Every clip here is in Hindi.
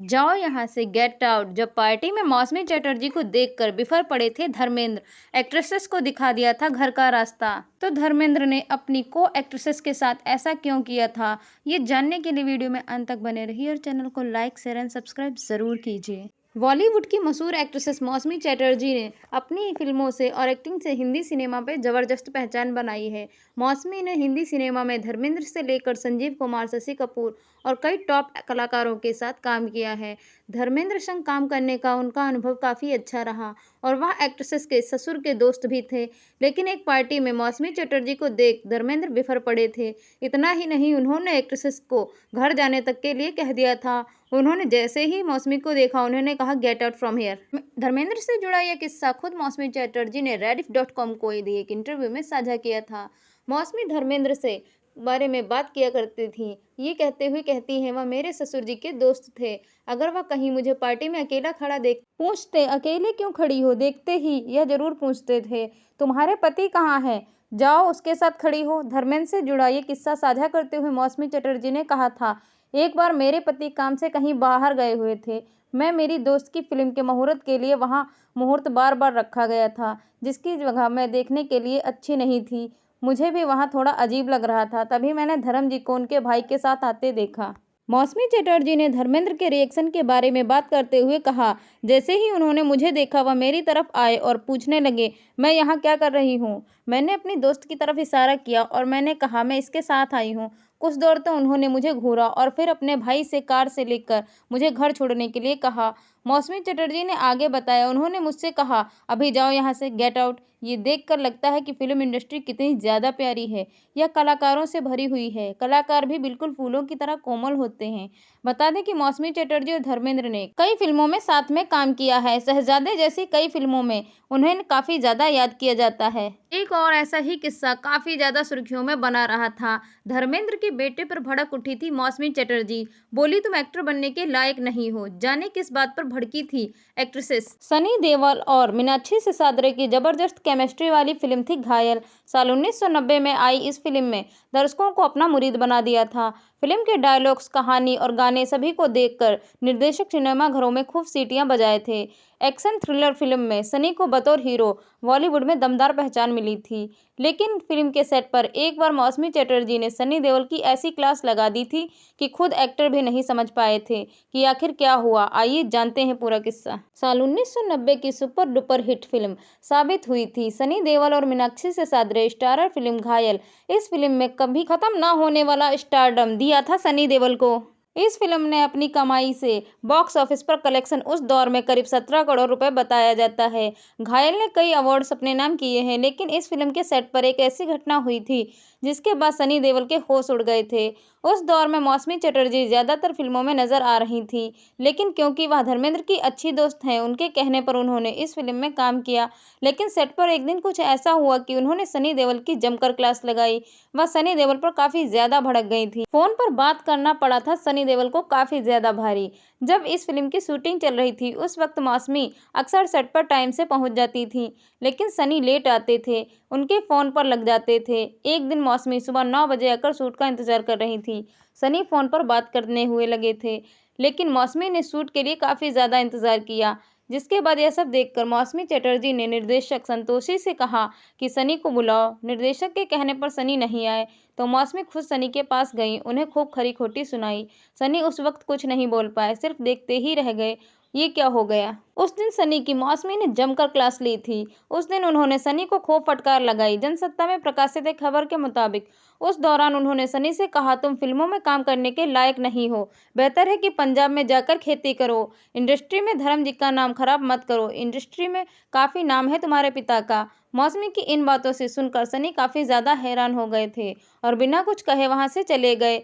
जाओ यहाँ से, गेट आउट। जब पार्टी में मौसमी चटर्जी को देखकर बिफर पड़े थे धर्मेंद्र, एक्ट्रेसेस को दिखा दिया था घर का रास्ता। तो धर्मेंद्र ने अपनी को एक्ट्रेसेस के साथ ऐसा क्यों किया था, ये जानने के लिए वीडियो में अंत तक बने रहिए और चैनल को लाइक, शेयर एंड सब्सक्राइब जरूर कीजिए। बॉलीवुड की मशहूर एक्ट्रेसेस मौसमी चटर्जी ने अपनी फिल्मों से और एक्टिंग से हिंदी सिनेमा पे जबरदस्त पहचान बनाई है। मौसमी ने हिंदी सिनेमा में धर्मेंद्र से लेकर संजीव कुमार, शशि कपूर और कई टॉप कलाकारों के साथ काम किया है। धर्मेंद्र संग काम करने का उनका अनुभव काफ़ी अच्छा रहा और वह एक्ट्रेसेस के ससुर के दोस्त भी थे। लेकिन एक पार्टी में मौसमी चटर्जी को देख धर्मेंद्र बिफर पड़े थे। इतना ही नहीं, उन्होंने एक्ट्रेसेस को घर जाने तक के लिए कह दिया था। उन्होंने जैसे ही मौसमी को देखा, उन्होंने कहा, get out from here. Dharmendra से जुड़ा यह किस्सा खुद मौसमी चटर्जी ने rediff.com को दिए एक इंटरव्यू में साझा किया था। मौसमी धर्मेंद्र से बारे में बात किया करती थी। ये कहते हुए कहती हैं, वह मेरे ससुर जी के दोस्त थे। अगर वह कहीं मुझे पार्टी में अकेला खड़ा देख पूछते, अकेले क्यों खड़ी हो, देखते ही यह जरूर पूछते थे, तुम्हारे पति कहाँ हैं, जाओ उसके साथ खड़ी हो। धर्मेंद्र से जुड़ा ये किस्सा साझा करते हुए मौसमी चटर्जी ने कहा था, एक बार मेरे पति काम से कहीं बाहर गए हुए थे। मैं मेरी दोस्त की फिल्म के मुहूर्त के लिए वहाँ मुहूर्त बार बार रखा गया था, जिसकी जगह मैं देखने के लिए अच्छी नहीं थी। मुझे भी वहाँ थोड़ा अजीब लग रहा था। तभी मैंने धर्म जी को उनके भाई के साथ आते देखा। मौसमी चटर्जी ने धर्मेंद्र के रिएक्शन के बारे में बात करते हुए कहा, जैसे ही उन्होंने मुझे देखा, वह मेरी तरफ आए और पूछने लगे, मैं यहाँ क्या कर रही हूँ। मैंने अपनी दोस्त की तरफ इशारा किया और मैंने कहा, मैं इसके साथ आई हूँ। कुछ देर तो उन्होंने मुझे घूरा और फिर अपने भाई से कार से लेकर मुझे घर छोड़ने के लिए कहा। मौसमी चटर्जी ने आगे बताया, उन्होंने मुझसे कहा, अभी जाओ यहाँ से, गेट आउट। ये देखकर लगता है कि फिल्म इंडस्ट्री कितनी ज़्यादा प्यारी है। यह कलाकारों से भरी हुई है। कलाकार भी बिल्कुल फूलों की तरह कोमल होते हैं। बता दें कि मौसमी चटर्जी और धर्मेंद्र ने कई फिल्मों में साथ में काम किया है। शहजादे जैसी कई फिल्मों में उन्हें काफ़ी ज़्यादा याद किया जाता है। एक और ऐसा ही किस्सा काफ़ी ज़्यादा सुर्खियों में बना रहा था। धर्मेंद्र के बेटे पर भड़क उठी थी मौसमी चटर्जी। बोली, तुम एक्टर बनने के लायक नहीं हो। जाने किस बात पर भड़की थी एक्ट्रेसेस। सनी देओल और मीनाक्षी सिसाद्रे की जबरदस्त केमिस्ट्री वाली फिल्म थी घायल। साल 1990 में आई इस फिल्म में दर्शकों को अपना मुरीद बना दिया था। फिल्म के डायलॉग्स, कहानी और गाने सभी को देखकर निर्देशक सिनेमाघरों में खूब सीटियां बजाए थे। एक्शन थ्रिलर फिल्म में सनी को बतौर हीरो बॉलीवुड में दमदार पहचान मिली थी। लेकिन फिल्म के सेट पर एक बार मौसमी चटर्जी ने सनी देओल की ऐसी क्लास लगा दी थी कि खुद एक्टर भी नहीं समझ पाए थे कि आखिर क्या हुआ। आइए जानते हैं पूरा किस्सा। साल 1990 की सुपर डुपर हिट फिल्म साबित हुई थी सनी देओल और मीनाक्षी सिसाद्रे स्टारर फिल्म घायल। इस फिल्म में कभी खत्म ना होने वाला स्टारडम दिया था सनी देओल को। इस फिल्म ने अपनी कमाई से बॉक्स ऑफिस पर कलेक्शन उस दौर में करीब 17 करोड़ रुपए बताया जाता है। घायल ने कई अवार्ड्स अपने नाम किए हैं, लेकिन इस फिल्म के सेट पर एक ऐसी घटना हुई थी जिसके बाद सनी देओल के होश उड़ गए थे। उस दौर में मौसमी चटर्जी ज़्यादातर फिल्मों में नजर आ रही थी, लेकिन क्योंकि वह धर्मेंद्र की अच्छी दोस्त हैं, उनके कहने पर उन्होंने इस फिल्म में काम किया। लेकिन सेट पर एक दिन कुछ ऐसा हुआ कि उन्होंने सनी देओल की जमकर क्लास लगाई। वह सनी देओल पर काफ़ी ज़्यादा भड़क गई थी। फ़ोन पर बात करना पड़ा था सनी देओल को काफ़ी ज़्यादा भारी। जब इस फिल्म की शूटिंग चल रही थी, उस वक्त मौसमी अक्सर सेट पर टाइम से पहुंच जाती थी, लेकिन सनी लेट आते थे, उनके फ़ोन पर लग जाते थे। एक दिन मौसमी सुबह 9 बजे आकर शूट का इंतजार कर रही थी। सनी फ़ोन पर बात करने हुए लगे थे, लेकिन मौसमी ने शूट के लिए काफ़ी ज़्यादा इंतजार किया। जिसके बाद यह सब देखकर मौसमी चटर्जी ने निर्देशक संतोषी से कहा कि सनी को बुलाओ। निर्देशक के कहने पर सनी नहीं आए, तो मौसमी खुद सनी के पास गई, उन्हें खूब खरी खोटी सुनाई। सनी उस वक्त कुछ नहीं बोल पाए, सिर्फ देखते ही रह गए। ये क्या हो गया। उस दिन सनी की मौसमी ने जमकर क्लास ली थी। उस दिन उन्होंने सनी को खूब फटकार लगाई। जनसत्ता में प्रकाशित एक खबर के मुताबिक उस दौरान उन्होंने सनी से कहा, तुम फिल्मों में काम करने के लायक नहीं हो, बेहतर है कि पंजाब में जाकर खेती करो। इंडस्ट्री में धर्म जी का नाम खराब मत करो, इंडस्ट्री में काफ़ी नाम है तुम्हारे पिता का। मौसमी की इन बातों से सुनकर सनी काफ़ी ज़्यादा हैरान हो गए थे और बिना कुछ कहे वहाँ से चले गए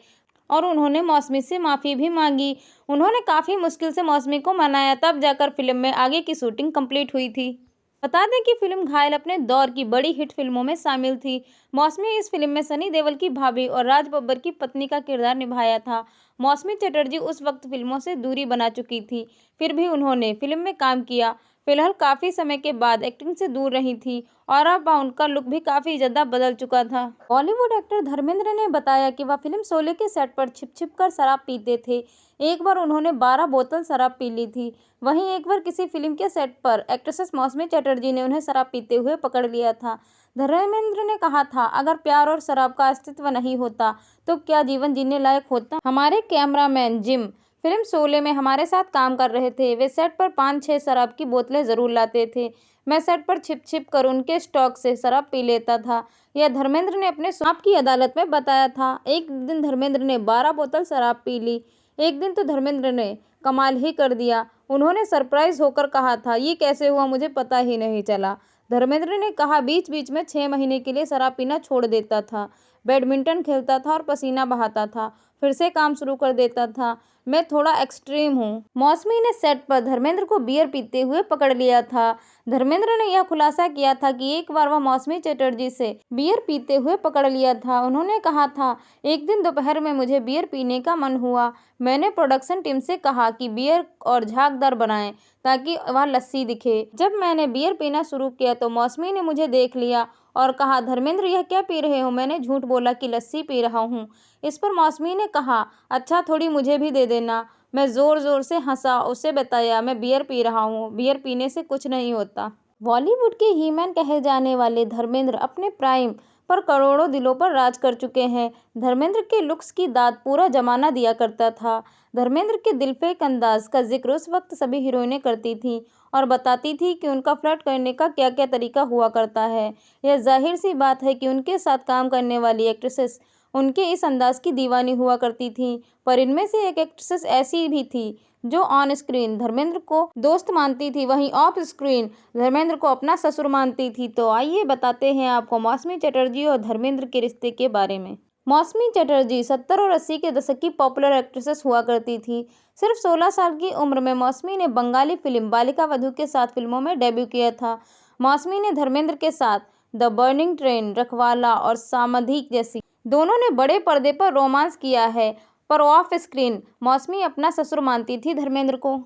और उन्होंने मौसमी से माफ़ी भी मांगी। उन्होंने काफ़ी मुश्किल से मौसमी को मनाया, तब जाकर फिल्म में आगे की शूटिंग कंप्लीट हुई थी। बता दें कि फिल्म घायल अपने दौर की बड़ी हिट फिल्मों में शामिल थी। मौसमी इस फिल्म में सनी देओल की भाभी और राज बब्बर की पत्नी का किरदार निभाया था। मौसमी चटर्जी उस वक्त फिल्मों से दूरी बना चुकी थी, फिर भी उन्होंने फिल्म में काम किया। फिलहाल काफ़ी समय के बाद एक्टिंग से दूर रही थी और अब उनका लुक भी काफ़ी ज़्यादा बदल चुका था। बॉलीवुड एक्टर धर्मेंद्र ने बताया कि वह फिल्म शोले के सेट पर छिप छिप कर शराब पीते थे। एक बार उन्होंने 12 बोतल शराब पी ली थी। वहीं एक बार किसी फिल्म के सेट पर एक्ट्रेस मौसमी चटर्जी ने उन्हें शराब पीते हुए पकड़ लिया था। धर्मेंद्र ने कहा था, अगर प्यार और शराब का अस्तित्व नहीं होता तो क्या जीवन जीने लायक होता। हमारे कैमरामैन जिम फिल्म शोले में हमारे साथ काम कर रहे थे। वे सेट पर 5-6 शराब की बोतलें जरूर लाते थे। मैं सेट पर छिप छिप कर उनके स्टॉक से शराब पी लेता था। यह धर्मेंद्र ने अपने आप की अदालत में बताया था। एक दिन धर्मेंद्र ने 12 बोतल शराब पी ली। एक दिन तो धर्मेंद्र ने कमाल ही कर दिया। उन्होंने सरप्राइज होकर कहा था, ये कैसे हुआ मुझे पता ही नहीं चला। धर्मेंद्र ने कहा, बीच बीच में 6 महीने के लिए शराब पीना छोड़ देता था, बैडमिंटन खेलता था और पसीना बहाता था, फिर से काम शुरू कर देता था। मैं थोड़ा एक्सट्रीम हूँ। मौसमी ने सेट पर धर्मेंद्र को बियर पीते हुए पकड़ लिया था। धर्मेंद्र ने यह खुलासा किया था कि एक बार वह मौसमी चटर्जी से बियर पीते हुए पकड़ लिया था। उन्होंने कहा था, एक दिन दोपहर में मुझे बियर पीने का मन हुआ। मैंने प्रोडक्शन टीम से कहा कि बियर और झागदार बनाएं ताकि वह लस्सी दिखे। जब मैंने बियर पीना शुरू किया तो मौसमी ने मुझे देख लिया और कहा, धर्मेंद्र यह क्या पी रहे हो। मैंने झूठ बोला कि लस्सी पी रहा हूँ। इस पर मौसमी ने कहा, अच्छा थोड़ी मुझे भी दे देना। मैं जोर जोर से हंसा। उसे बताया, मैं बियर पी रहा हूँ, बियर पीने से कुछ नहीं होता। बॉलीवुड के हीमैन कहे जाने वाले धर्मेंद्र अपने प्राइम पर करोड़ों दिलों पर राज कर चुके हैं। धर्मेंद्र के लुक्स की दाद पूरा जमाना दिया करता था। धर्मेंद्र के दिलफेक अंदाज का जिक्र उस वक्त सभी हीरोइनें करती थीं और बताती थी कि उनका फ्लर्ट करने का क्या क्या तरीका हुआ करता है। यह जाहिर सी बात है कि उनके साथ काम करने वाली एक्ट्रेसेस उनके इस अंदाज की दीवानी हुआ करती थीं। पर इनमें से एक एक्ट्रेस ऐसी भी थी जो ऑन स्क्रीन धर्मेंद्र को दोस्त मानती थी, वहीं ऑफ स्क्रीन धर्मेंद्र को अपना ससुर मानती थी। तो आइए बताते हैं आपको मौसमी चटर्जी और धर्मेंद्र के रिश्ते के बारे में। मौसमी चटर्जी 70 और 80 के दशक की पॉपुलर एक्ट्रेसेस हुआ करती थी। सिर्फ 16 साल की उम्र में मौसमी ने बंगाली फिल्म बालिका वधू के साथ फिल्मों में डेब्यू किया था। मौसमी ने धर्मेंद्र के साथ द बर्निंग ट्रेन, रखवाला और सामधिक जैसी दोनों ने बड़े पर्दे पर रोमांस किया है, पर ऑफ स्क्रीन मौसमी अपना ससुर मानती थी धर्मेंद्र को।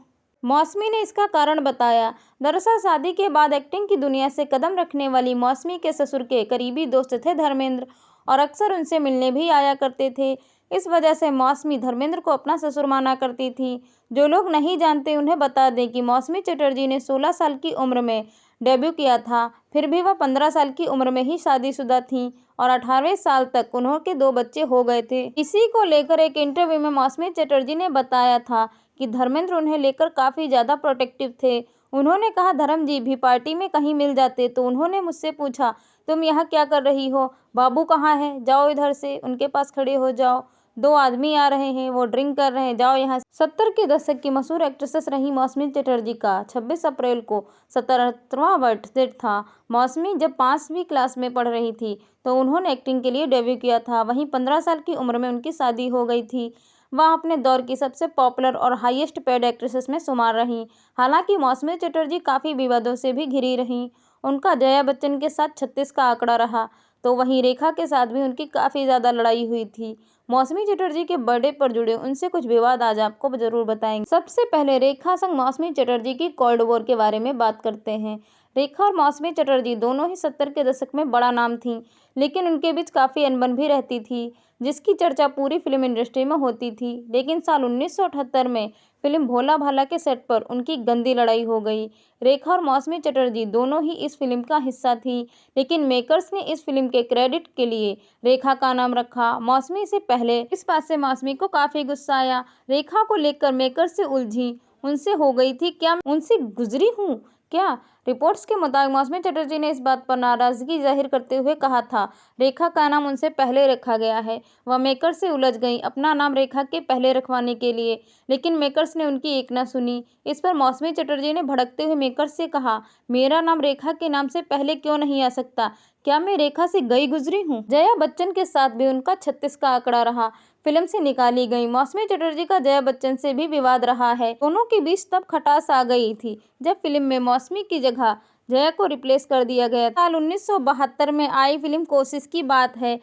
मौसमी ने इसका कारण बताया, दरअसल शादी के बाद एक्टिंग की दुनिया से कदम रखने वाली मौसमी के ससुर के करीबी दोस्त थे धर्मेंद्र और अक्सर उनसे मिलने भी आया करते थे। इस वजह से मौसमी धर्मेंद्र को अपना ससुर माना करती थी। जो लोग नहीं जानते उन्हें बता दें कि मौसमी चटर्जी ने 16 साल की उम्र में डेब्यू किया था, फिर भी वह 15 साल की उम्र में ही शादीशुदा थीं और 18वें साल तक उन्होंने 2 बच्चे हो गए थे। इसी को लेकर एक इंटरव्यू में मौसमी चटर्जी ने बताया था कि धर्मेंद्र उन्हें लेकर काफ़ी ज़्यादा प्रोटेक्टिव थे। उन्होंने कहा, धर्म जी भी पार्टी में कहीं मिल जाते तो उन्होंने मुझसे पूछा, तुम यहाँ क्या कर रही हो, बाबू कहाँ है, जाओ इधर से उनके पास खड़े हो जाओ, 2 आदमी आ रहे हैं, वो ड्रिंक कर रहे हैं, जाओ यहाँ से। 70 के दशक की मशहूर एक्ट्रेसेस रही मौसमी चटर्जी का 26 अप्रैल को 77वां बर्थडे था। मौसमी जब 5वीं क्लास में पढ़ रही थी तो उन्होंने एक्टिंग के लिए डेब्यू किया था। वहीं 15 साल की उम्र में उनकी शादी हो गई थी। वह अपने दौर की सबसे पॉपुलर और हाईएस्ट पेड एक्ट्रेसेस में शुमार रहीं। हालांकि मौसमी चटर्जी काफ़ी विवादों से भी घिरी रहीं। उनका जया बच्चन के साथ 36 का आंकड़ा रहा, तो वहीं रेखा के साथ भी उनकी काफ़ी ज़्यादा लड़ाई हुई थी। मौसमी चटर्जी के बर्थडे पर जुड़े उनसे कुछ विवाद आज आपको जरूर बताएंगे। सबसे पहले रेखा संग मौसमी चटर्जी की कोल्ड वॉर के बारे में बात करते हैं। रेखा और मौसमी चटर्जी दोनों ही 70 के दशक में बड़ा नाम थीं, लेकिन उनके बीच काफ़ी अनबन भी रहती थी, जिसकी चर्चा पूरी फिल्म इंडस्ट्री में होती थी। लेकिन साल 1978 में फिल्म भोला भाला के सेट पर उनकी गंदी लड़ाई हो गई। रेखा और मौसमी चटर्जी दोनों ही इस फिल्म का हिस्सा थी, लेकिन मेकर्स ने इस फिल्म के क्रेडिट के लिए रेखा का नाम रखा, मौसमी से पहले। इस बात से मौसमी को काफ़ी गुस्सा आया। रेखा को लेकर मेकर्स से उलझी, उनसे हो गई थी, क्या उनसे गुजरी हूँ क्या। रिपोर्ट्स के मुताबिक मौसमी चटर्जी ने इस बात पर नाराजगी जाहिर करते हुए कहा था, रेखा का नाम उनसे पहले रखा गया है। वह मेकर से उलझ गई अपना नाम रेखा के पहले रखवाने के लिए, लेकिन मेकर्स ने उनकी एक न सुनी। इस पर मौसमी चटर्जी ने भड़कते हुए मेकर्स से कहा, मेरा नाम रेखा के नाम से पहले क्यों नहीं आ सकता, क्या मैं रेखा से गई गुजरी हूँ। जया बच्चन के साथ भी उनका 36 का आंकड़ा रहा, फिल्म से निकाली गई। मौसमी चटर्जी का जया बच्चन से भी विवाद रहा है। दोनों के बीच तब खटास आ गई थी जब फिल्म में मौसमी की जगह जया को रिप्लेस कर दिया गया। साल 1972 में आई फिल्म कोशिश की बात है।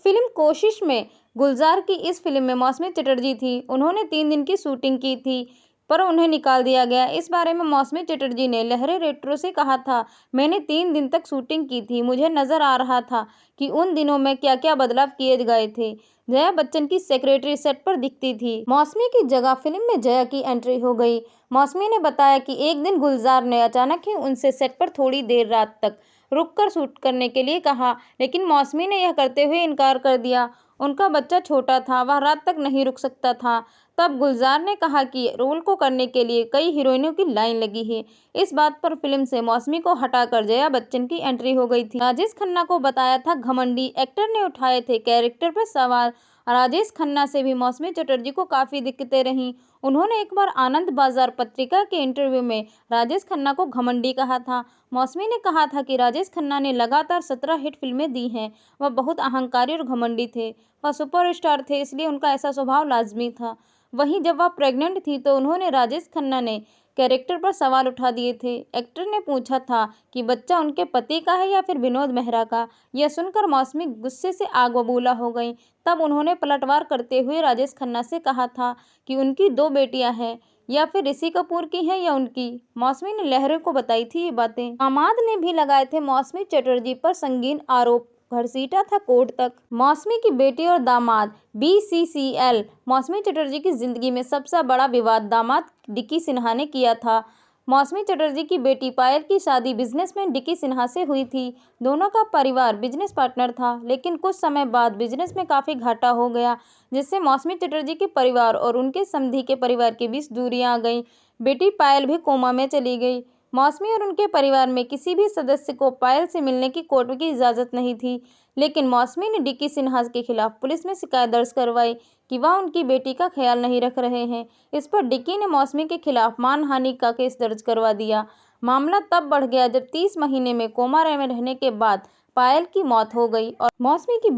फिल्म कोशिश में गुलजार की इस फिल्म में मौसमी चटर्जी थी। उन्होंने 3 दिन की शूटिंग की थी। पर उन्हें निकाल दिया गया। इस बारे में मौसमी चटर्जी ने लहरे रेट्रो से कहा था, मैंने 3 दिन तक शूटिंग की थी। मुझे नजर आ रहा था कि उन दिनों में क्या क्या बदलाव किए गए थे। जया बच्चन की सेक्रेटरी सेट पर दिखती थी। मौसमी की जगह फिल्म में जया की एंट्री हो गई। मौसमी ने बताया कि एक दिन गुलजार ने अचानक ही उनसे सेट पर थोड़ी देर रात तक रुककर शूट करने के लिए कहा, लेकिन मौसमी ने यह करते हुए इनकार कर दिया। उनका बच्चा छोटा था, वह रात तक नहीं रुक सकता था। तब गुलजार ने कहा कि रोल को करने के लिए कई हीरोइनों की लाइन लगी है। इस बात पर फिल्म से मौसमी को हटाकर जया बच्चन की एंट्री हो गई थी। राजेश खन्ना को बताया था घमंडी, एक्टर ने उठाए थे कैरेक्टर पर सवाल। राजेश खन्ना से भी मौसमी चटर्जी को काफी दिक्कतें रहीं। उन्होंने एक बार आनंद बाजार पत्रिका के इंटरव्यू में राजेश खन्ना को घमंडी कहा था। मौसमी ने कहा था कि राजेश खन्ना ने लगातार 17 हिट फिल्में दी हैं। वह बहुत अहंकारी और घमंडी थे। वह सुपरस्टार थे, इसलिए उनका ऐसा स्वभाव लाजमी था। वहीं जब वह प्रेग्नेंट थी तो उन्होंने राजेश खन्ना ने कैरेक्टर पर सवाल उठा दिए थे। एक्टर ने पूछा था कि बच्चा उनके पति का है या फिर विनोद मेहरा का। यह सुनकर मौसमी गुस्से से आग बबूला हो गई। तब उन्होंने पलटवार करते हुए राजेश खन्ना से कहा था कि उनकी 2 बेटियां हैं, या फिर ऋषि कपूर की हैं या उनकी। मौसमी ने लहरों को बताई थी ये बातें। दामाद ने भी लगाए थे मौसमी चटर्जी पर संगीन आरोप, घसीटा था कोर्ट तक। मौसमी की बेटी और दामाद BCCL। मौसमी चटर्जी की जिंदगी में सबसे बड़ा विवाद दामाद डिकी सिन्हा ने किया था। मौसमी चटर्जी की बेटी पायल की शादी बिजनेसमैन डिकी सिन्हा से हुई थी। दोनों का परिवार बिजनेस पार्टनर था, लेकिन कुछ समय बाद बिजनेस में काफी घाटा हो गया, जिससे मौसमी चटर्जी के परिवार और उनके समधी के परिवार के बीच दूरियां आ गईं। बेटी पायल भी कोमा में चली गई। मौसमी और उनके परिवार में किसी भी सदस्य को पायल से मिलने की कोर्ट की इजाजत नहीं थी, लेकिन मौसमी ने डिकी सिन्हा के खिलाफ पुलिस में शिकायत दर्ज करवाई कि वह उनकी बेटी का ख्याल नहीं रख रहे हैं। इस पर डिकी ने मौसमी के खिलाफ मानहानि का केस दर्ज करवा दिया। मामला तब बढ़ गया जब 30 महीने में कोमा में रहने के बाद पायल की मौत हो गई और मौसमी की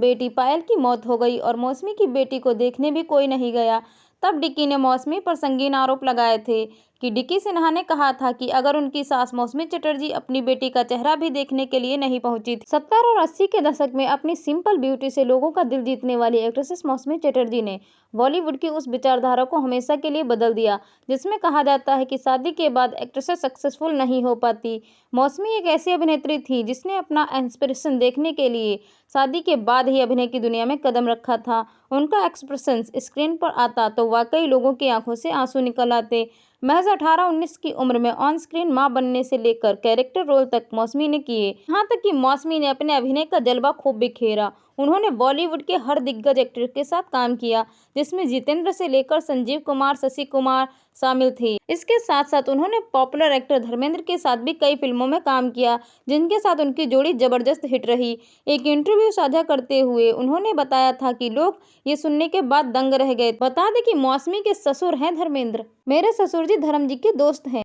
बेटी को देखने भी कोई नहीं गया। तब डिकी ने मौसमी पर संगीन आरोप लगाए थे कि डिकी सिन्हा ने कहा था कि अगर उनकी सास मौसमी चटर्जी अपनी बेटी का चेहरा भी देखने के लिए नहीं पहुंची थी। 70 और 80 के दशक में अपनी सिंपल ब्यूटी से लोगों का दिल जीतने वाली एक्ट्रेस मौसमी चटर्जी ने बॉलीवुड की उस विचारधारा को हमेशा के लिए बदल दिया, जिसमें कहा जाता है कि शादी के बाद एक्ट्रेसेस सक्सेसफुल नहीं हो पाती। मौसमी एक ऐसी अभिनेत्री थी जिसने अपना इंस्पिरेशन देखने के लिए शादी के बाद ही अभिनय की दुनिया में कदम रखा था। उनका एक्सप्रेशन स्क्रीन पर आता तो वाकई लोगों की आंखों से आंसू निकल आते। महज 18-19 की उम्र में ऑन स्क्रीन मां बनने से लेकर कैरेक्टर रोल तक मौसमी ने किए। यहाँ तक कि मौसमी ने अपने अभिनय का जलवा खूब बिखेरा। उन्होंने बॉलीवुड के हर दिग्गज एक्टर के साथ काम किया, जिसमें जितेंद्र से लेकर संजीव कुमार, शशि कुमार शामिल थे। इसके साथ साथ उन्होंने पॉपुलर एक्टर धर्मेंद्र के साथ भी कई फिल्मों में काम किया, जिनके साथ उनकी जोड़ी जबरदस्त हिट रही। एक इंटरव्यू साझा करते हुए उन्होंने बताया था कि लोग ये सुनने के बाद दंग रह गए। बता दें कि मौसमी के ससुर हैं धर्मेंद्र। मेरे ससुर जी धर्म जी के दोस्त हैं।